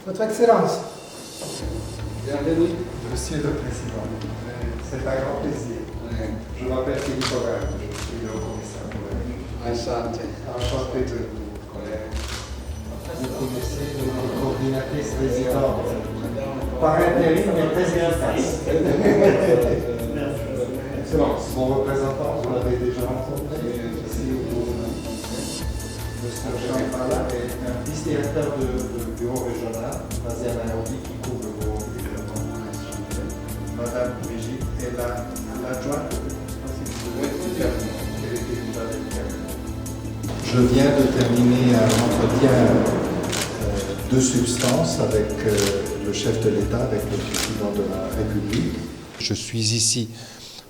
Votre Excellence. Bienvenue. Monsieur le Président, c'est un grand plaisir. Je m'appelle Philippe Aubert, je suis le commissaire pour la vie. Enchanté. Enchanté de vous connaître. Vous connaissez notre coordinatrice résidente par intérim, mais très efficace. Excellence, mon représentant, vous l'avez déjà rencontré. Ici, Monsieur Champala est un vice-directeur de bureau régional basé à Nairobi qui couvre le Burundi. Madame Brigitte est l'adjointe. Je viens de terminer un entretien de substance avec le chef de l'État, avec le président de la République. Je suis ici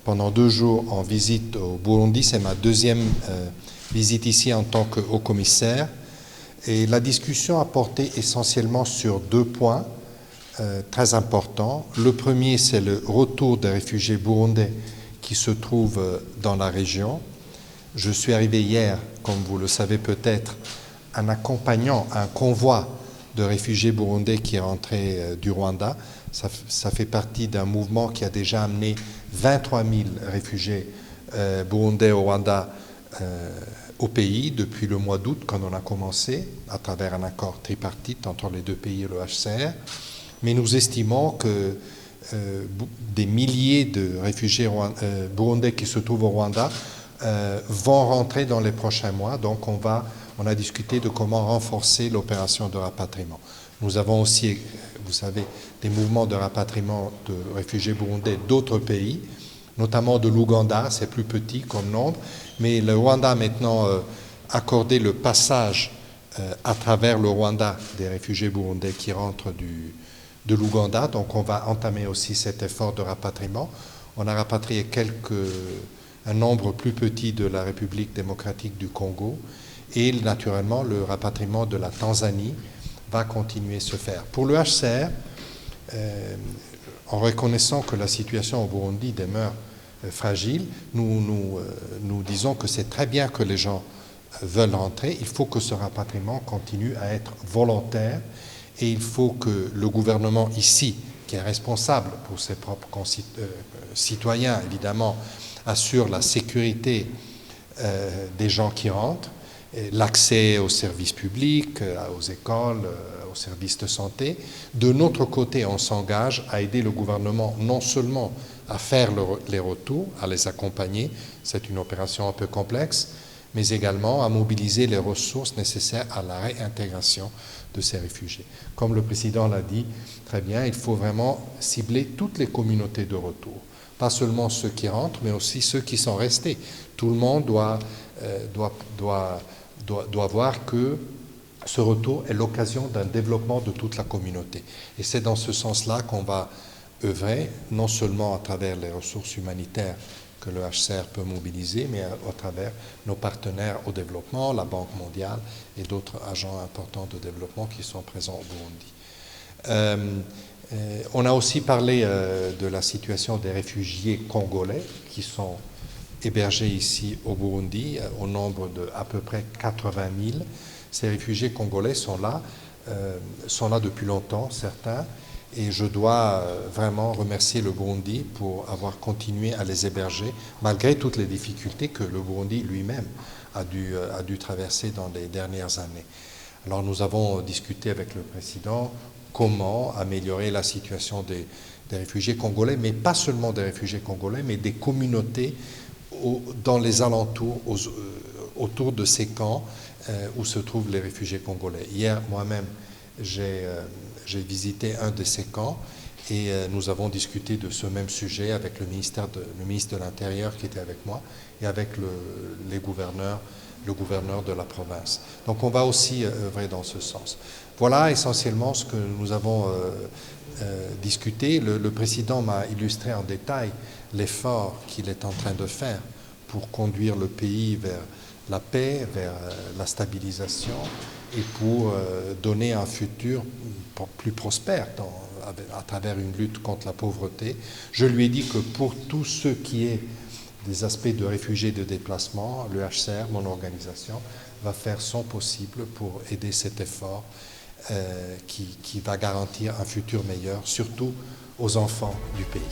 pendant 2 jours en visite au Burundi. C'est ma deuxième visite ici en tant que haut commissaire. Et la discussion a porté essentiellement sur 2 points très importants. Le premier, c'est le retour des réfugiés burundais qui se trouvent dans la région. Je suis arrivé hier, comme vous le savez peut-être, en accompagnant un convoi de réfugiés burundais qui est rentré du Rwanda. Ça fait partie d'un mouvement qui a déjà amené 23 000 réfugiés burundais au Rwanda au pays depuis le mois d'août, quand on a commencé, à travers un accord tripartite entre les 2 pays et le HCR. Mais nous estimons que des milliers de réfugiés burundais qui se trouvent au Rwanda vont rentrer dans les prochains mois. Donc on a discuté de comment renforcer l'opération de rapatriement. Nous avons aussi, vous savez, des mouvements de rapatriement de réfugiés burundais d'autres pays, notamment de l'Ouganda. C'est plus petit comme nombre, mais le Rwanda a maintenant accordé le passage à travers le Rwanda des réfugiés burundais qui rentrent de l'Ouganda. Donc on va entamer aussi cet effort de rapatriement. On a rapatrié un nombre plus petit de la République démocratique du Congo, et naturellement le rapatriement de la Tanzanie va continuer à se faire. Pour le HCR, en reconnaissant que la situation au Burundi demeure fragile, nous disons que c'est très bien que les gens veulent rentrer. Il faut que ce rapatriement continue à être volontaire, et il faut que le gouvernement ici, qui est responsable pour ses propres citoyens, évidemment, assure la sécurité des gens qui rentrent, l'accès aux services publics, aux écoles, aux services de santé. De notre côté, on s'engage à aider le gouvernement non seulement à faire les retours, à les accompagner, c'est une opération un peu complexe, mais également à mobiliser les ressources nécessaires à la réintégration de ces réfugiés. Comme le président l'a dit très bien, il faut vraiment cibler toutes les communautés de retour. Pas seulement ceux qui rentrent, mais aussi ceux qui sont restés. Tout le monde doit voir que ce retour est l'occasion d'un développement de toute la communauté. Et c'est dans ce sens-là qu'on va œuvrer, non seulement à travers les ressources humanitaires que le HCR peut mobiliser, mais à travers nos partenaires au développement, la Banque mondiale et d'autres agents importants de développement qui sont présents au Burundi. On a aussi parlé de la situation des réfugiés congolais qui sont hébergés ici au Burundi, au nombre de à peu près 80 000. Ces réfugiés congolais sont là depuis longtemps, certains, et je dois vraiment remercier le Burundi pour avoir continué à les héberger, malgré toutes les difficultés que le Burundi lui-même a dû traverser dans les dernières années. Alors nous avons discuté avec le président comment améliorer la situation des réfugiés congolais, mais pas seulement des réfugiés congolais, mais des communautés dans les alentours, autour de ces camps où se trouvent les réfugiés congolais. Hier, moi-même, j'ai visité un de ces camps, et nous avons discuté de ce même sujet avec le ministre de l'Intérieur qui était avec moi, et avec le gouverneur de la province. Donc on va aussi œuvrer dans ce sens. Voilà essentiellement ce que nous avons discuté. Le président m'a illustré en détail l'effort qu'il est en train de faire pour conduire le pays vers la paix, vers la stabilisation, et pour donner un futur plus prospère à travers une lutte contre la pauvreté. Je lui ai dit que pour tout ce qui est des aspects de réfugiés de déplacement, le HCR, mon organisation, va faire son possible pour aider cet effort qui va garantir un futur meilleur, surtout aux enfants du pays.